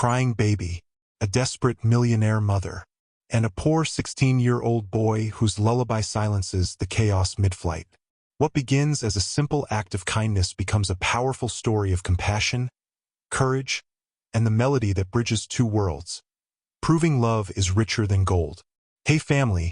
crying baby, a desperate millionaire mother, and a poor 16-year-old boy whose lullaby silences the chaos mid-flight. What begins as a simple act of kindness becomes a powerful story of compassion, courage, and the melody that bridges two worlds, proving love is richer than gold. Hey family,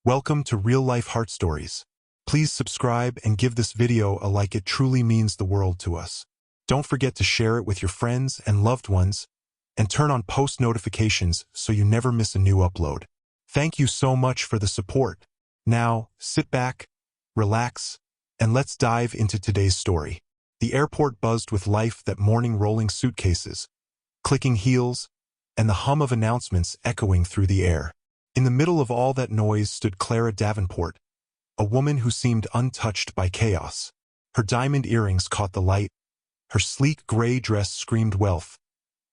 welcome to Real Life Heart Stories. Please subscribe and give this video a like, it truly means the world to us. Don't forget to share it with your friends and loved ones, and turn on post notifications so you never miss a new upload. Thank you so much for the support. Now, sit back, relax, and let's dive into today's story. The airport buzzed with life that morning, rolling suitcases, clicking heels, and the hum of announcements echoing through the air. In the middle of all that noise stood Clara Davenport, a woman who seemed untouched by chaos. Her diamond earrings caught the light, her sleek gray dress screamed wealth,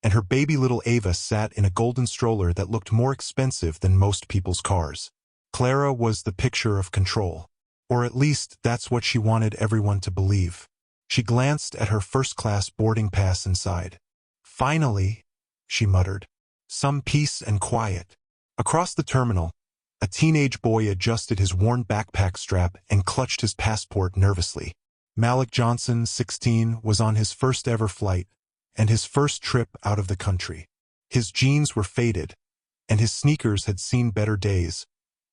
and her baby little Ava sat in a golden stroller that looked more expensive than most people's cars. Clara was the picture of control, or at least that's what she wanted everyone to believe. She glanced at her first-class boarding pass and sighed. Finally, she muttered, some peace and quiet. Across the terminal, a teenage boy adjusted his worn backpack strap and clutched his passport nervously. Malik Johnson, 16, was on his first ever flight and his first trip out of the country. His jeans were faded, and his sneakers had seen better days,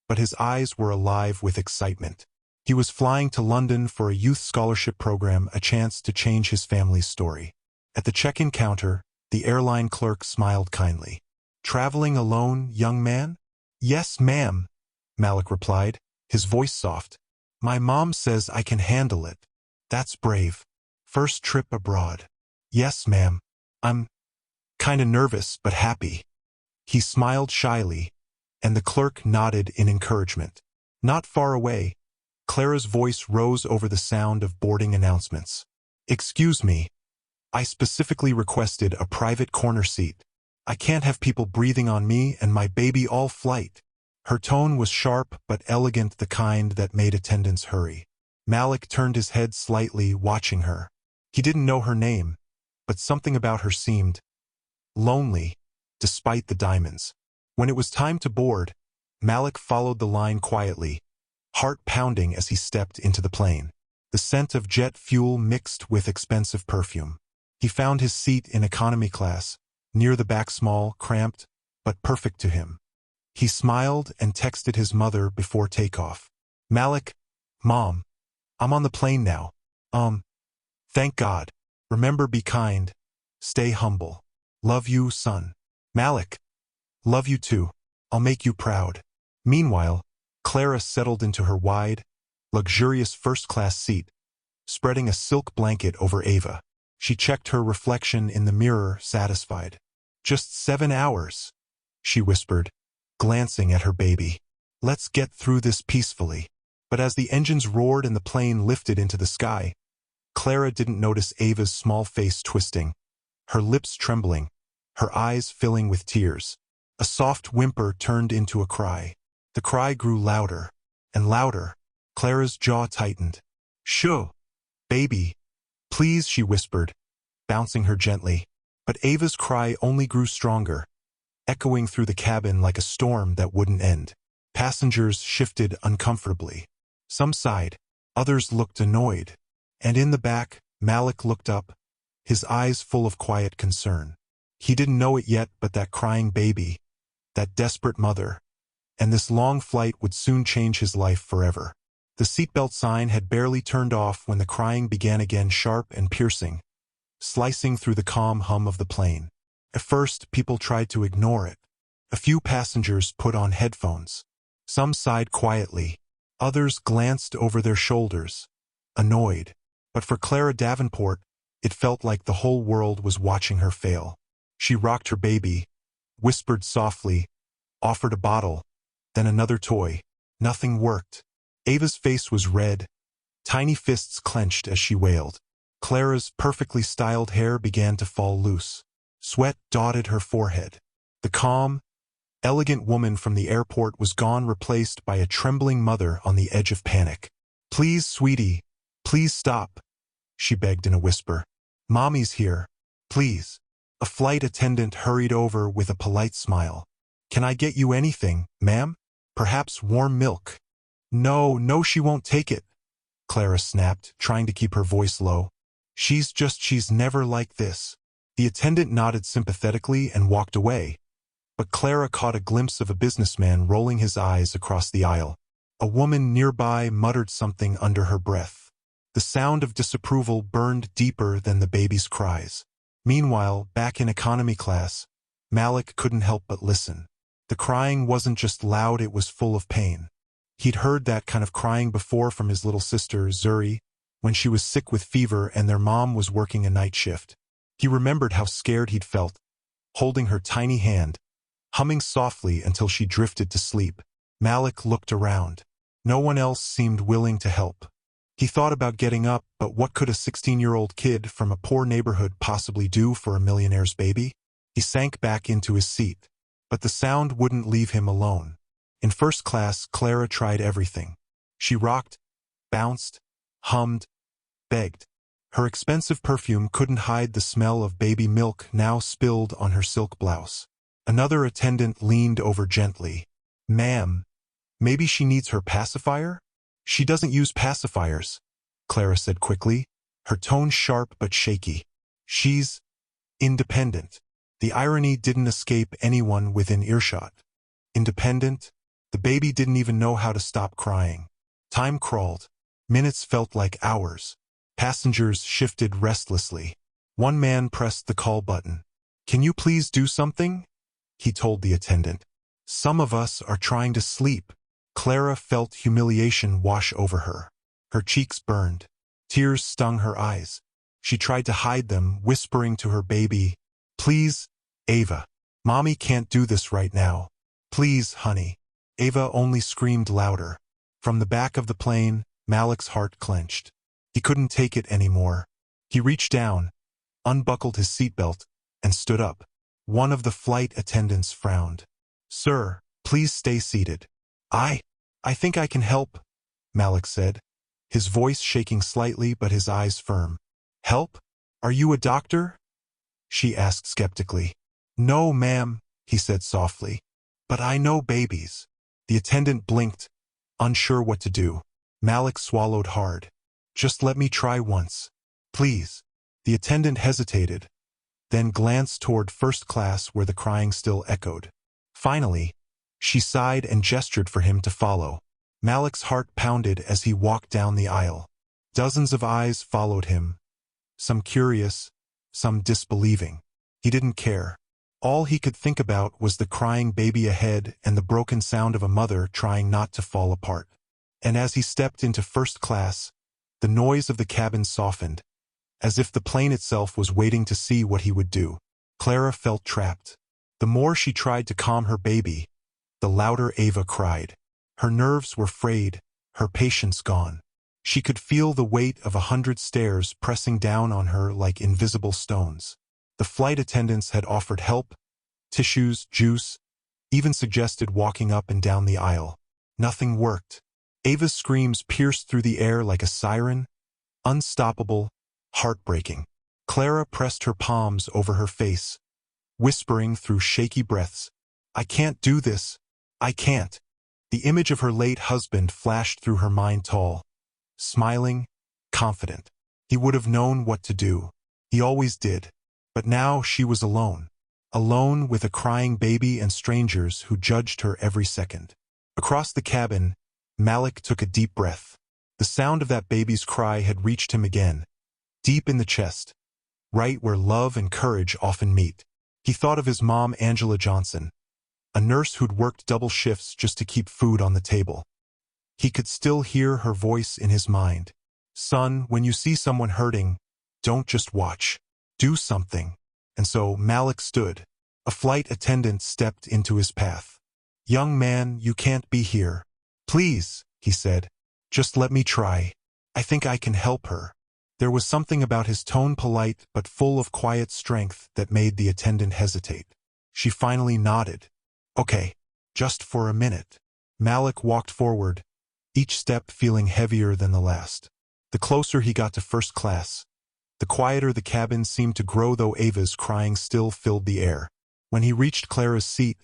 but his eyes were alive with excitement. He was flying to London for a youth scholarship program, a chance to change his family's story. At the check-in counter, the airline clerk smiled kindly. Traveling alone, young man? Yes, ma'am, Malik replied, his voice soft. My mom says I can handle it. That's brave. First trip abroad. Yes, ma'am. I'm kinda nervous but happy. He smiled shyly, and the clerk nodded in encouragement. Not far away, Clara's voice rose over the sound of boarding announcements. Excuse me. I specifically requested a private corner seat. I can't have people breathing on me and my baby all flight. Her tone was sharp but elegant, the kind that made attendants hurry. Malik turned his head slightly, watching her. He didn't know her name, but something about her seemed lonely, despite the diamonds. When it was time to board, Malik followed the line quietly, heart pounding as he stepped into the plane. The scent of jet fuel mixed with expensive perfume. He found his seat in economy class, near the back, small, cramped, but perfect to him. He smiled and texted his mother before takeoff. Malik, Mom, I'm on the plane now. Thank God. Remember, be kind. Stay humble. Love you, son. Malik. Love you too. I'll make you proud. Meanwhile, Clara settled into her wide, luxurious first-class seat, spreading a silk blanket over Ava. She checked her reflection in the mirror, satisfied. Just 7 hours, she whispered, glancing at her baby. Let's get through this peacefully. But as the engines roared and the plane lifted into the sky, Clara didn't notice Ava's small face twisting, her lips trembling, her eyes filling with tears. A soft whimper turned into a cry. The cry grew louder and louder. Clara's jaw tightened. Shoo, baby, please, she whispered, bouncing her gently. But Ava's cry only grew stronger, echoing through the cabin like a storm that wouldn't end. Passengers shifted uncomfortably. Some sighed, others looked annoyed. And in the back, Malik looked up, his eyes full of quiet concern. He didn't know it yet, but that crying baby, that desperate mother, and this long flight would soon change his life forever. The seatbelt sign had barely turned off when the crying began again, sharp and piercing, slicing through the calm hum of the plane. At first, people tried to ignore it. A few passengers put on headphones. Some sighed quietly. Others glanced over their shoulders, annoyed. But for Clara Davenport, it felt like the whole world was watching her fail. She rocked her baby, whispered softly, offered a bottle, then another toy. Nothing worked. Ava's face was red, tiny fists clenched as she wailed. Clara's perfectly styled hair began to fall loose. Sweat dotted her forehead. The calm, elegant woman from the airport was gone, replaced by a trembling mother on the edge of panic. Please, sweetie, please stop, she begged in a whisper. Mommy's here, please. A flight attendant hurried over with a polite smile. "Can I get you anything, ma'am? Perhaps warm milk?" "No, no, she won't take it," Clara snapped, trying to keep her voice low. She's never like this." The attendant nodded sympathetically and walked away, but Clara caught a glimpse of a businessman rolling his eyes across the aisle. A woman nearby muttered something under her breath. The sound of disapproval burned deeper than the baby's cries. Meanwhile, back in economy class, Malik couldn't help but listen. The crying wasn't just loud, it was full of pain. He'd heard that kind of crying before from his little sister, Zuri, when she was sick with fever and their mom was working a night shift. He remembered how scared he'd felt, holding her tiny hand, humming softly until she drifted to sleep. Malik looked around. No one else seemed willing to help. He thought about getting up, but what could a 16-year-old kid from a poor neighborhood possibly do for a millionaire's baby? He sank back into his seat, but the sound wouldn't leave him alone. In first class, Clara tried everything. She rocked, bounced, hummed, begged. Her expensive perfume couldn't hide the smell of baby milk now spilled on her silk blouse. Another attendant leaned over gently. "Ma'am, maybe she needs her pacifier?" "She doesn't use pacifiers," Clara said quickly, her tone sharp but shaky. "She's independent." The irony didn't escape anyone within earshot. Independent? The baby didn't even know how to stop crying. Time crawled. Minutes felt like hours. Passengers shifted restlessly. One man pressed the call button. "Can you please do something?" he told the attendant. "Some of us are trying to sleep." Clara felt humiliation wash over her. Her cheeks burned. Tears stung her eyes. She tried to hide them, whispering to her baby, "Please, Ava. Mommy can't do this right now. Please, honey." Ava only screamed louder. From the back of the plane, Malik's heart clenched. He couldn't take it anymore. He reached down, unbuckled his seatbelt, and stood up. One of the flight attendants frowned. "Sir, please stay seated." I think I can help," Malik said, his voice shaking slightly but his eyes firm. "Help? Are you a doctor?" she asked skeptically. "No, ma'am," he said softly. "But I know babies." The attendant blinked, unsure what to do. Malik swallowed hard. "Just let me try once, please." The attendant hesitated, then glanced toward first class where the crying still echoed. Finally, she sighed and gestured for him to follow. Malik's heart pounded as he walked down the aisle. Dozens of eyes followed him, some curious, some disbelieving. He didn't care. All he could think about was the crying baby ahead and the broken sound of a mother trying not to fall apart. And as he stepped into first class, the noise of the cabin softened, as if the plane itself was waiting to see what he would do. Clara felt trapped. The more she tried to calm her baby, the louder Ava cried. Her nerves were frayed, her patience gone. She could feel the weight of 100 stares pressing down on her like invisible stones. The flight attendants had offered help, tissues, juice, even suggested walking up and down the aisle. Nothing worked. Ava's screams pierced through the air like a siren, unstoppable, heartbreaking. Clara pressed her palms over her face, whispering through shaky breaths, "I can't do this. I can't." The image of her late husband flashed through her mind, tall, smiling, confident. He would have known what to do. He always did. But now she was alone. Alone with a crying baby and strangers who judged her every second. Across the cabin, Malik took a deep breath. The sound of that baby's cry had reached him again, deep in the chest, right where love and courage often meet. He thought of his mom, Angela Johnson, a nurse who'd worked double shifts just to keep food on the table. He could still hear her voice in his mind. "Son, when you see someone hurting, don't just watch. Do something." And so Malik stood. A flight attendant stepped into his path. "Young man, you can't be here. Please," he said. "Just let me try. I think I can help her." There was something about his tone, polite but full of quiet strength, that made the attendant hesitate. She finally nodded. "Okay, just for a minute." Malik walked forward, each step feeling heavier than the last. The closer he got to first class, The quieter the cabin seemed to grow, though Ava's crying still filled the air. When he reached Clara's seat,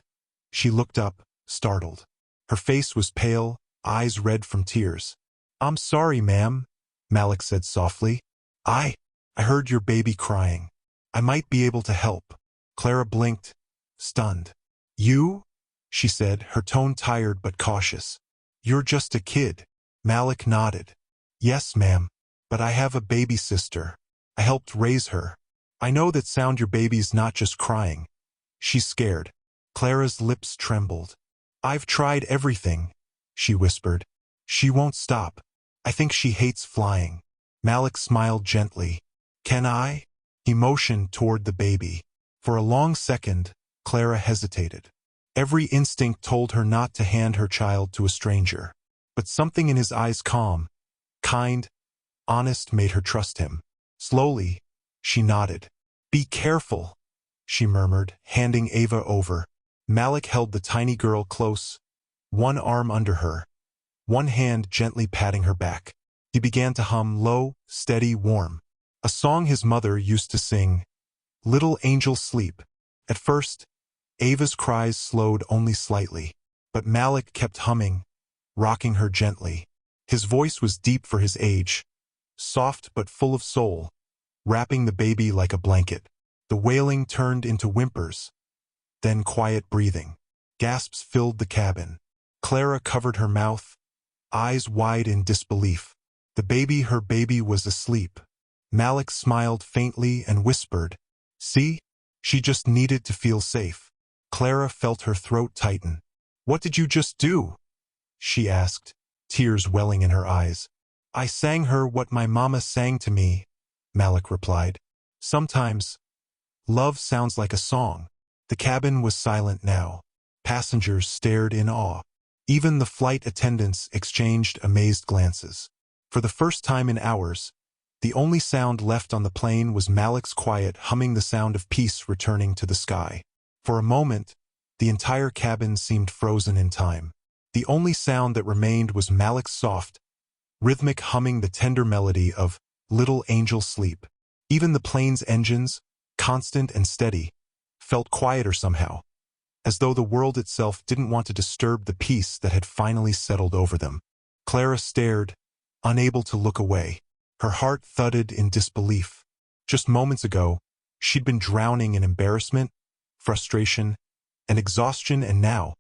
she looked up, startled. Her face was pale, eyes red from tears. "I'm sorry, ma'am," Malik said softly. I heard your baby crying. I might be able to help." Clara blinked, stunned. "You?" she said, her tone tired but cautious. "You're just a kid." Malik nodded. "Yes, ma'am. But I have a baby sister. I helped raise her. I know that sound. Your baby's not just crying. She's scared." Clara's lips trembled. "I've tried everything," she whispered. "She won't stop. I think she hates flying." Malik smiled gently. "Can I?" He motioned toward the baby. For a long second, Clara hesitated. Every instinct told her not to hand her child to a stranger. But something in his eyes, calm, kind, honest, made her trust him. Slowly, she nodded. "Be careful," she murmured, handing Ava over. Malik held the tiny girl close, one arm under her, one hand gently patting her back. He began to hum low, steady, warm. A song his mother used to sing, "Little Angel Sleep." At first, Ava's cries slowed only slightly, but Malik kept humming, rocking her gently. His voice was deep for his age, soft but full of soul, wrapping the baby like a blanket. The wailing turned into whimpers, then quiet breathing. Gasps filled the cabin. Clara covered her mouth, eyes wide in disbelief. Her baby was asleep. Malik smiled faintly and whispered, "See? She just needed to feel safe." Clara felt her throat tighten. "What did you just do?" she asked, tears welling in her eyes. "I sang her what my mama sang to me," Malik replied. "Sometimes, love sounds like a song." The cabin was silent now. Passengers stared in awe. Even the flight attendants exchanged amazed glances. For the first time in hours, the only sound left on the plane was Malik's quiet humming, the sound of peace returning to the sky. For a moment, the entire cabin seemed frozen in time. The only sound that remained was Malik's soft, rhythmic humming, the tender melody of "Little Angel Sleep." Even the plane's engines, constant and steady, felt quieter somehow, as though the world itself didn't want to disturb the peace that had finally settled over them. Clara stared, unable to look away. Her heart thudded in disbelief. Just moments ago, she'd been drowning in embarrassment, frustration, and exhaustion, and now,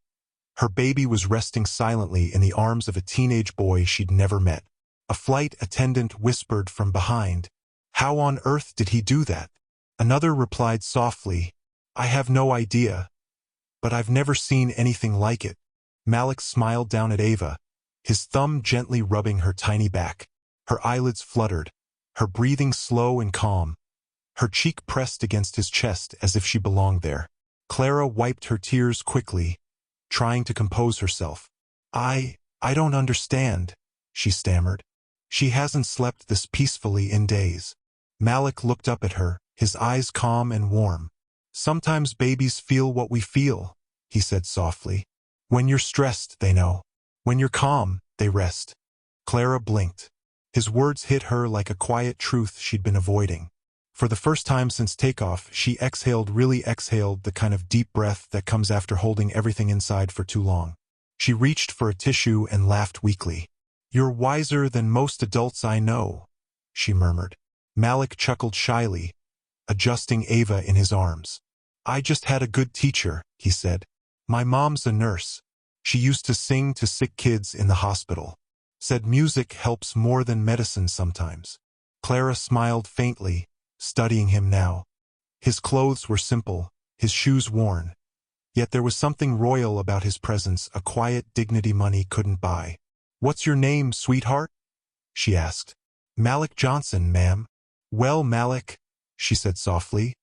her baby was resting silently in the arms of a teenage boy she'd never met. A flight attendant whispered from behind, "How on earth did he do that?" Another replied softly, "I have no idea, but I've never seen anything like it." Malik smiled down at Ava, his thumb gently rubbing her tiny back. Her eyelids fluttered, her breathing slow and calm, her cheek pressed against his chest as if she belonged there. Clara wiped her tears quickly, trying to compose herself. I don't understand," she stammered. "She hasn't slept this peacefully in days." Malik looked up at her, his eyes calm and warm. "Sometimes babies feel what we feel," he said softly. "When you're stressed, they know. When you're calm, they rest." Clara blinked. His words hit her like a quiet truth she'd been avoiding. For the first time since takeoff, she really exhaled, the kind of deep breath that comes after holding everything inside for too long. She reached for a tissue and laughed weakly. "You're wiser than most adults I know," she murmured. Malik chuckled shyly, adjusting Ava in his arms. "I just had a good teacher," he said. "My mom's a nurse. She used to sing to sick kids in the hospital. Said music helps more than medicine sometimes." Clara smiled faintly, studying him now. His clothes were simple, his shoes worn. Yet there was something royal about his presence, a quiet dignity money couldn't buy. "What's your name, sweetheart?" she asked. "Malik Johnson, ma'am." "Well, Malik," she said softly,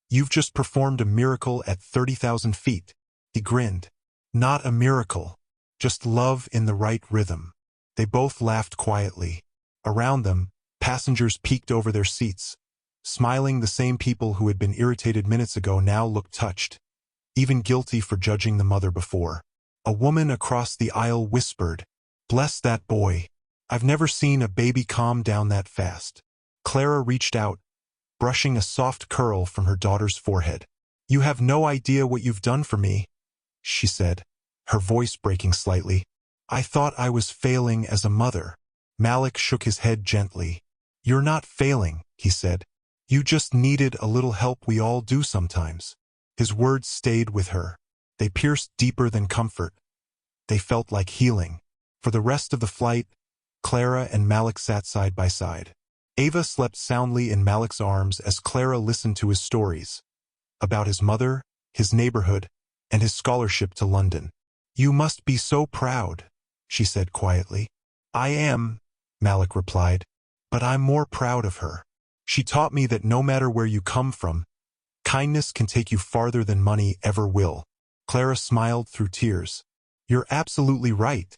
"you've just performed a miracle at 30,000 feet. He grinned. "Not a miracle. Just love in the right rhythm." They both laughed quietly. Around them, passengers peeked over their seats. Smiling, the same people who had been irritated minutes ago now looked touched, even guilty for judging the mother before. A woman across the aisle whispered, "Bless that boy. I've never seen a baby calm down that fast." Clara reached out, brushing a soft curl from her daughter's forehead. "You have no idea what you've done for me," she said, her voice breaking slightly. "I thought I was failing as a mother." Malik shook his head gently. "You're not failing," he said. "You just needed a little help. We all do sometimes." His words stayed with her. They pierced deeper than comfort. They felt like healing. For the rest of the flight, Clara and Malik sat side by side. Ava slept soundly in Malik's arms as Clara listened to his stories about his mother, his neighborhood, and his scholarship to London. "You must be so proud," she said quietly. "I am," Malik replied, "but I'm more proud of her. She taught me that no matter where you come from, kindness can take you farther than money ever will." Clara smiled through tears. "You're absolutely right,"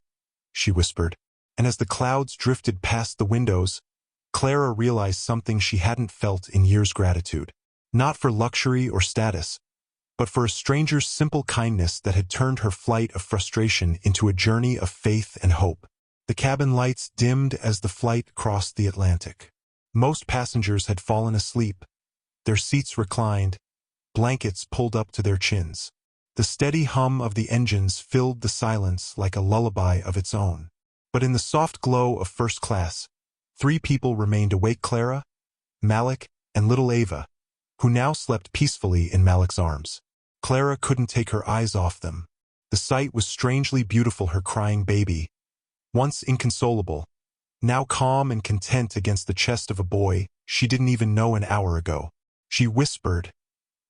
she whispered, and as the clouds drifted past the windows, Clara realized something she hadn't felt in years: gratitude. Not for luxury or status, but for a stranger's simple kindness that had turned her flight of frustration into a journey of faith and hope. The cabin lights dimmed as the flight crossed the Atlantic. Most passengers had fallen asleep, their seats reclined, blankets pulled up to their chins. The steady hum of the engines filled the silence like a lullaby of its own. But in the soft glow of first class, 3 people remained awake: Clara, Malik, and little Ava, who now slept peacefully in Malik's arms. Clara couldn't take her eyes off them. The sight was strangely beautiful: her crying baby, once inconsolable, now calm and content against the chest of a boy she didn't even know an hour ago. She whispered,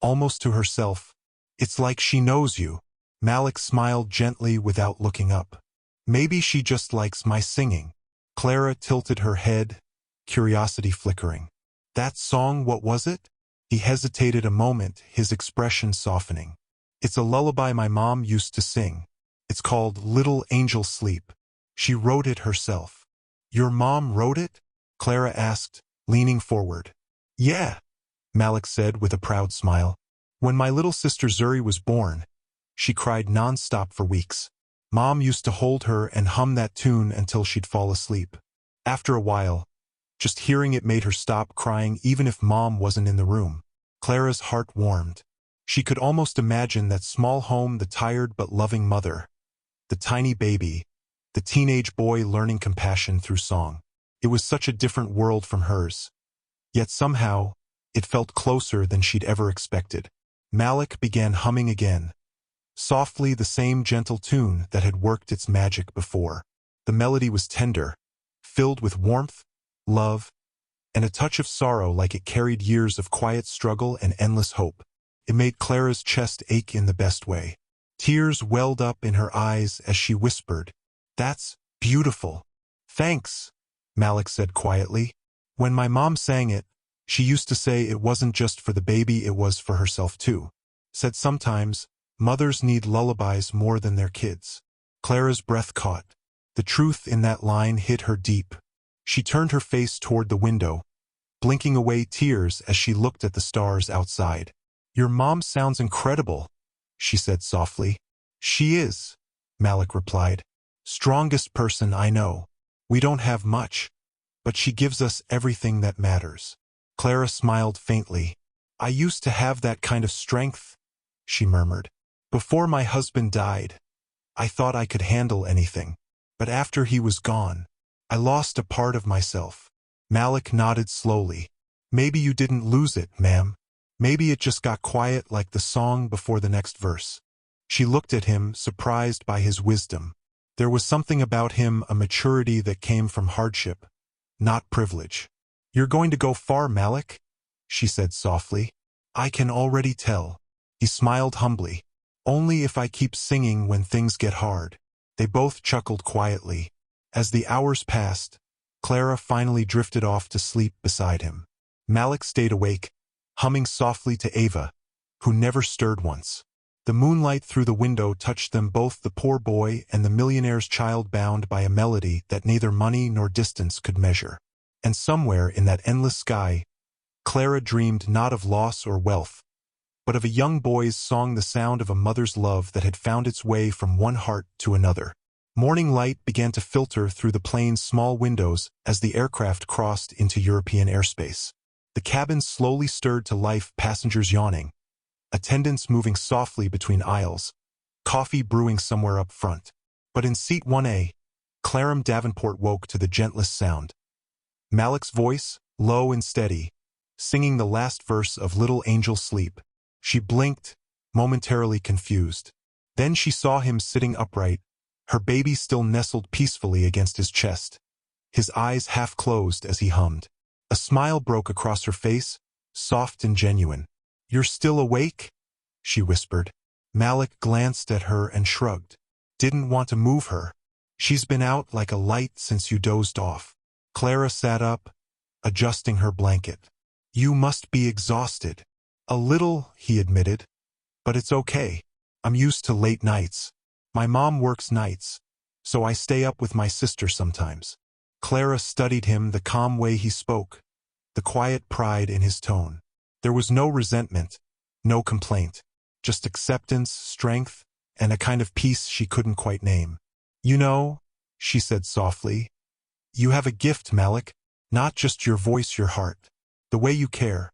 almost to herself, "It's like she knows you." Malik smiled gently without looking up. "Maybe she just likes my singing." Clara tilted her head, curiosity flickering. "That song, what was it?" He hesitated a moment, his expression softening. "It's a lullaby my mom used to sing. It's called Little Angel Sleep. She wrote it herself." "Your mom wrote it?" Clara asked, leaning forward. "Yeah," Malik said with a proud smile. "When my little sister Zuri was born, she cried nonstop for weeks. Mom used to hold her and hum that tune until she'd fall asleep. After a while, just hearing it made her stop crying even if Mom wasn't in the room." Clara's heart warmed. She could almost imagine that small home: the tired but loving mother, the tiny baby, the teenage boy learning compassion through song. It was such a different world from hers. Yet somehow, it felt closer than she'd ever expected. Malik began humming again, softly, the same gentle tune that had worked its magic before. The melody was tender, filled with warmth, love, and a touch of sorrow, like it carried years of quiet struggle and endless hope. It made Clara's chest ache in the best way. Tears welled up in her eyes as she whispered, "That's beautiful." "Thanks," Malik said quietly. "When my mom sang it, she used to say it wasn't just for the baby, it was for herself too. Said sometimes, mothers need lullabies more than their kids." Clara's breath caught. The truth in that line hit her deep. She turned her face toward the window, blinking away tears as she looked at the stars outside. "Your mom sounds incredible," she said softly. "She is," Malik replied. "Strongest person I know. We don't have much, but she gives us everything that matters." Clara smiled faintly. "I used to have that kind of strength," she murmured. "Before my husband died, I thought I could handle anything. But after he was gone, I lost a part of myself." Malik nodded slowly. "Maybe you didn't lose it, ma'am. Maybe it just got quiet like the song before the next verse." She looked at him, surprised by his wisdom. There was something about him, a maturity that came from hardship, not privilege. "You're going to go far, Malik," she said softly. "I can already tell." He smiled humbly. "Only if I keep singing when things get hard." They both chuckled quietly. As the hours passed, Clara finally drifted off to sleep beside him. Malik stayed awake, humming softly to Ava, who never stirred once. The moonlight through the window touched them both, the poor boy and the millionaire's child, bound by a melody that neither money nor distance could measure. And somewhere in that endless sky, Clara dreamed not of loss or wealth, but of a young boy's song, the sound of a mother's love that had found its way from one heart to another. Morning light began to filter through the plane's small windows as the aircraft crossed into European airspace. The cabin slowly stirred to life, passengers yawning, attendants moving softly between aisles, coffee brewing somewhere up front. But in seat 1A, Clarence Davenport woke to the gentlest sound. Malik's voice, low and steady, singing the last verse of Little Angel Sleep. She blinked, momentarily confused. Then she saw him sitting upright, her baby still nestled peacefully against his chest, his eyes half closed as he hummed. A smile broke across her face, soft and genuine. "You're still awake?" she whispered. Malik glanced at her and shrugged. Didn't want to move her. "She's been out like a light since you dozed off." Clara sat up, adjusting her blanket. "You must be exhausted." "A little," he admitted. "But it's okay. I'm used to late nights. My mom works nights, so I stay up with my sister sometimes." Clara studied him, the calm way he spoke, the quiet pride in his tone. There was no resentment, no complaint, just acceptance, strength, and a kind of peace she couldn't quite name. "You know," she said softly, "you have a gift, Malik. Not just your voice, your heart. The way you care.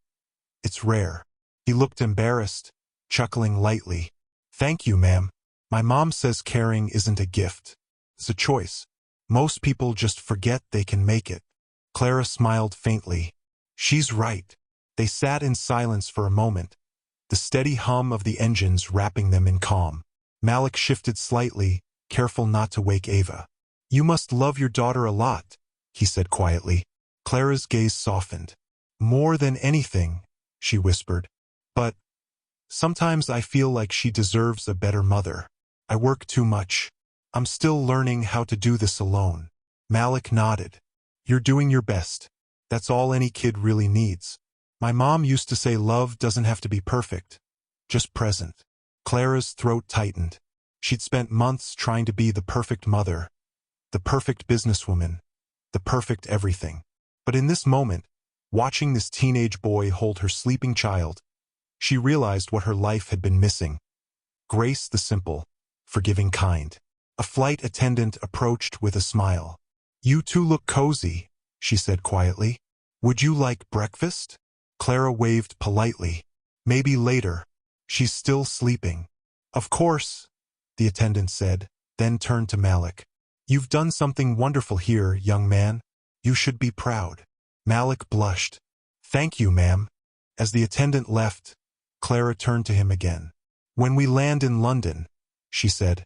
It's rare." He looked embarrassed, chuckling lightly. "Thank you, ma'am. My mom says caring isn't a gift. It's a choice. Most people just forget they can make it." Clara smiled faintly. "She's right." They sat in silence for a moment, the steady hum of the engines wrapping them in calm. Malik shifted slightly, careful not to wake Ava. "You must love your daughter a lot," he said quietly. Clara's gaze softened. "More than anything," she whispered. "But sometimes I feel like she deserves a better mother. I work too much. I'm still learning how to do this alone." Malik nodded. "You're doing your best. That's all any kid really needs. My mom used to say love doesn't have to be perfect, just present." Clara's throat tightened. She'd spent months trying to be the perfect mother, the perfect businesswoman, the perfect everything. But in this moment, watching this teenage boy hold her sleeping child, she realized what her life had been missing. Grace the simple, forgiving kind. A flight attendant approached with a smile. "You two look cozy," she said quietly. "Would you like breakfast?" Clara waved politely. "Maybe later. She's still sleeping." "Of course," the attendant said, then turned to Malik. "You've done something wonderful here, young man. You should be proud." Malik blushed. "Thank you, ma'am." As the attendant left, Clara turned to him again. "When we land in London," she said,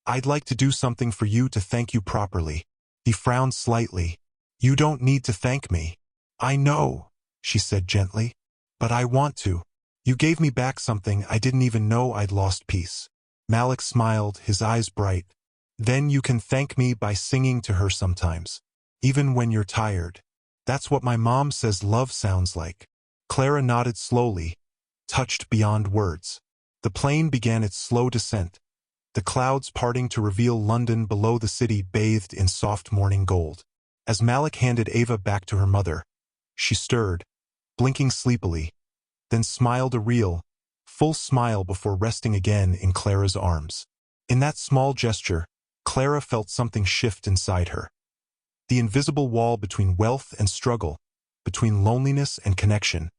"I'd like to do something for you to thank you properly." He frowned slightly. "You don't need to thank me." "I know," she said gently, "but I want to. You gave me back something I didn't even know I'd lost. Peace." Malik smiled, his eyes bright. "Then you can thank me by singing to her sometimes, even when you're tired. That's what my mom says love sounds like." Clara nodded slowly, touched beyond words. The plane began its slow descent, the clouds parting to reveal London below, the city bathed in soft morning gold. As Malik handed Ava back to her mother, she stirred, blinking sleepily, then smiled a real, full smile before resting again in Clara's arms. In that small gesture, Clara felt something shift inside her. The invisible wall between wealth and struggle, between loneliness and connection,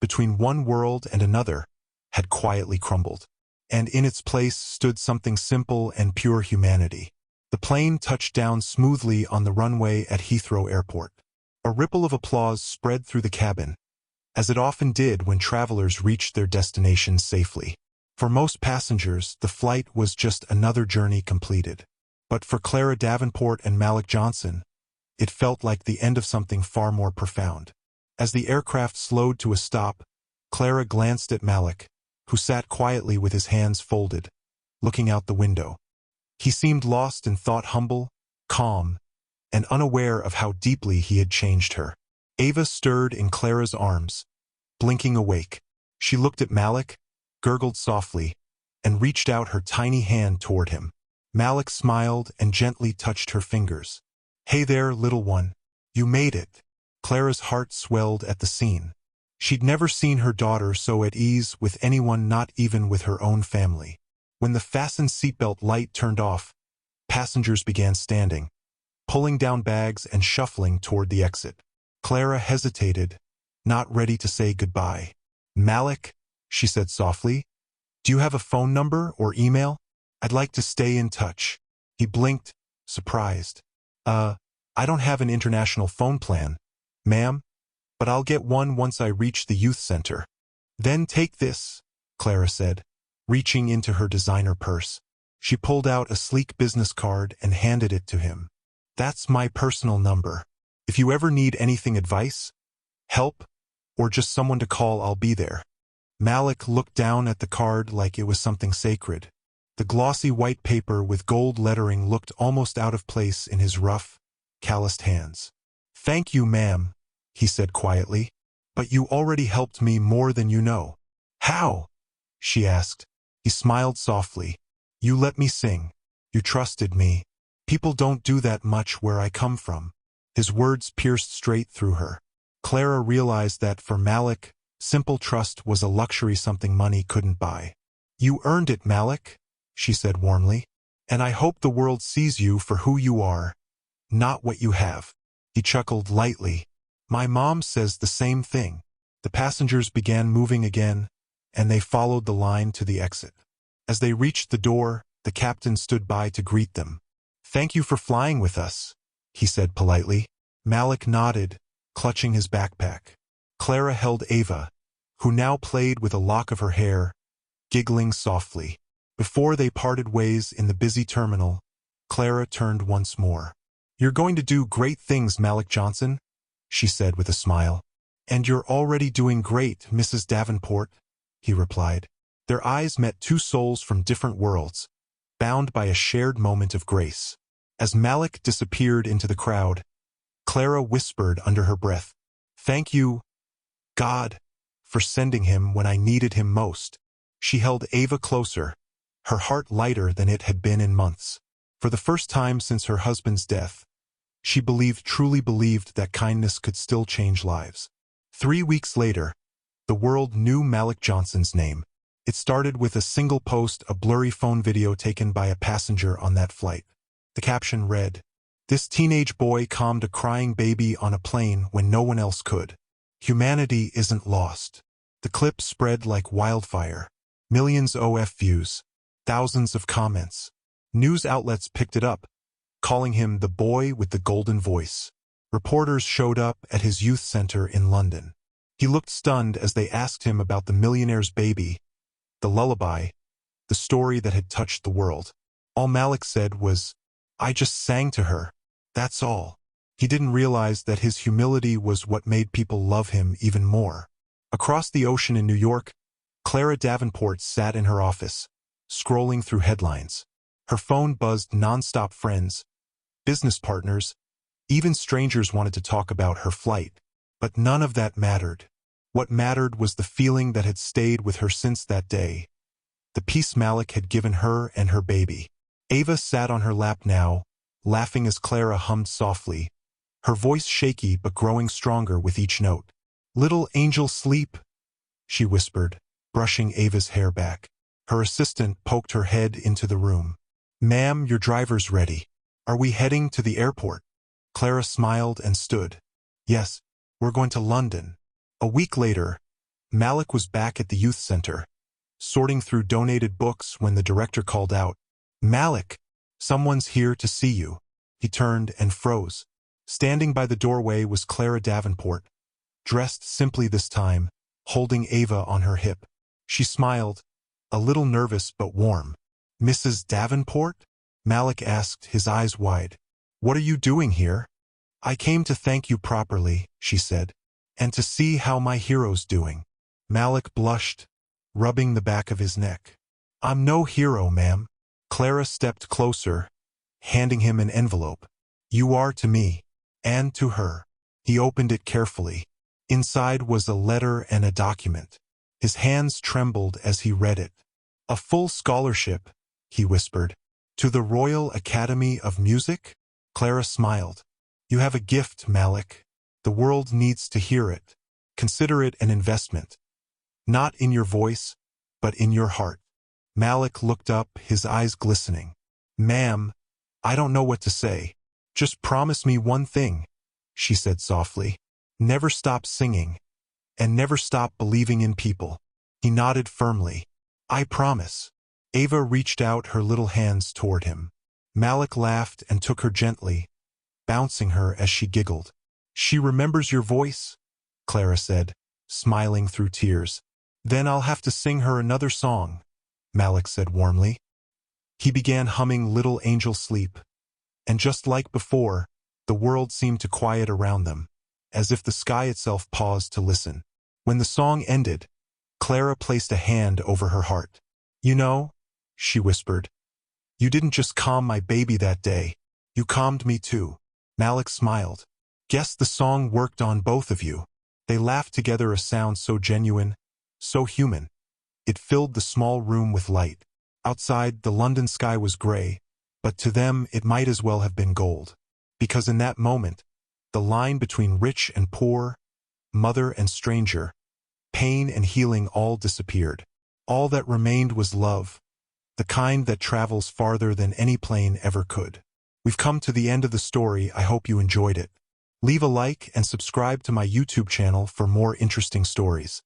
between one world and another, had quietly crumbled. And in its place stood something simple and pure: humanity. The plane touched down smoothly on the runway at Heathrow Airport. A ripple of applause spread through the cabin, as it often did when travelers reached their destination safely. For most passengers, the flight was just another journey completed. But for Clara Davenport and Malik Johnson, it felt like the end of something far more profound. As the aircraft slowed to a stop, Clara glanced at Malik, who sat quietly with his hands folded, looking out the window. He seemed lost in thought, humble, calm, and unaware of how deeply he had changed her. Ava stirred in Clara's arms, blinking awake. She looked at Malik, gurgled softly, and reached out her tiny hand toward him. Malik smiled and gently touched her fingers. "Hey there, little one. You made it." Clara's heart swelled at the scene. She'd never seen her daughter so at ease with anyone, not even with her own family. When the fastened seatbelt light turned off, passengers began standing, pulling down bags and shuffling toward the exit. Clara hesitated, not ready to say goodbye. Malik, she said softly, do you have a phone number or email? I'd like to stay in touch. He blinked, surprised. I don't have an international phone plan, ma'am, but I'll get one once I reach the youth center. Then take this, Clara said, reaching into her designer purse. She pulled out a sleek business card and handed it to him. That's my personal number. If you ever need anything, advice, help, or just someone to call, I'll be there. Malik looked down at the card like it was something sacred. The glossy white paper with gold lettering looked almost out of place in his rough, calloused hands. Thank you, ma'am, he said quietly, but you already helped me more than you know. How? She asked. He smiled softly. You let me sing. You trusted me. People don't do that much where I come from. His words pierced straight through her. Clara realized that for Malik, simple trust was a luxury, something money couldn't buy. You earned it, Malik, she said warmly, and I hope the world sees you for who you are, not what you have. He chuckled lightly. My mom says the same thing. The passengers began moving again, and they followed the line to the exit. As they reached the door, the captain stood by to greet them. Thank you for flying with us, he said politely. Malik nodded, clutching his backpack. Clara held Ava, who now played with a lock of her hair, giggling softly. Before they parted ways in the busy terminal, Clara turned once more. You're going to do great things, Malik Johnson, she said with a smile. And you're already doing great, Mrs. Davenport, he replied. Their eyes met, two souls from different worlds, bound by a shared moment of grace. As Malik disappeared into the crowd, Clara whispered under her breath, Thank you, God, for sending him when I needed him most. She held Ava closer, her heart lighter than it had been in months. For the first time since her husband's death, she truly believed that kindness could still change lives. 3 weeks later, the world knew Malik Johnson's name. It started with a single post, a blurry phone video taken by a passenger on that flight. The caption read, This teenage boy calmed a crying baby on a plane when no one else could. Humanity isn't lost. The clip spread like wildfire. Millions of views. Thousands of comments. News outlets picked it up, calling him the boy with the golden voice. Reporters showed up at his youth center in London. He looked stunned as they asked him about the millionaire's baby, the lullaby, the story that had touched the world. All Malik said was, I just sang to her. That's all. He didn't realize that his humility was what made people love him even more. Across the ocean in New York, Clara Davenport sat in her office, scrolling through headlines. Her phone buzzed nonstop. Friends, business partners, even strangers wanted to talk about her flight. But none of that mattered. What mattered was the feeling that had stayed with her since that day. The peace Malik had given her and her baby. Ava sat on her lap now, laughing as Clara hummed softly, her voice shaky but growing stronger with each note. Little angel, sleep, she whispered, brushing Ava's hair back. Her assistant poked her head into the room. Ma'am, your driver's ready. Are we heading to the airport? Clara smiled and stood. Yes, we're going to London. A week later, Malik was back at the youth center, sorting through donated books when the director called out, Malik, someone's here to see you. He turned and froze. Standing by the doorway was Clara Davenport, dressed simply this time, holding Ava on her hip. She smiled, a little nervous but warm. Mrs. Davenport? Malik asked, his eyes wide. What are you doing here? I came to thank you properly, she said, and to see how my hero's doing. Malik blushed, rubbing the back of his neck. I'm no hero, ma'am. Clara stepped closer, handing him an envelope. You are to me, and to her. He opened it carefully. Inside was a letter and a document. His hands trembled as he read it. A full scholarship, he whispered. To the Royal Academy of Music? Clara smiled. You have a gift, Malik. The world needs to hear it. Consider it an investment. Not in your voice, but in your heart. Malik looked up, his eyes glistening. Ma'am, I don't know what to say. Just promise me one thing, she said softly. Never stop singing. and never stop believing in people. He nodded firmly. I promise. Ava reached out her little hands toward him. Malik laughed and took her gently, bouncing her as she giggled. She remembers your voice, Clara said, smiling through tears. Then I'll have to sing her another song, Malik said warmly. He began humming Little Angel Sleep, and just like before, the world seemed to quiet around them, as if the sky itself paused to listen. When the song ended, Clara placed a hand over her heart. You know, she whispered, you didn't just calm my baby that day, you calmed me too. Malik smiled. Guess the song worked on both of you. They laughed together, a sound so genuine, so human. It filled the small room with light. Outside, the London sky was gray, but to them it might as well have been gold. Because in that moment, the line between rich and poor, mother and stranger, pain and healing all disappeared. All that remained was love, the kind that travels farther than any plane ever could. We've come to the end of the story. I hope you enjoyed it. Leave a like and subscribe to my YouTube channel for more interesting stories.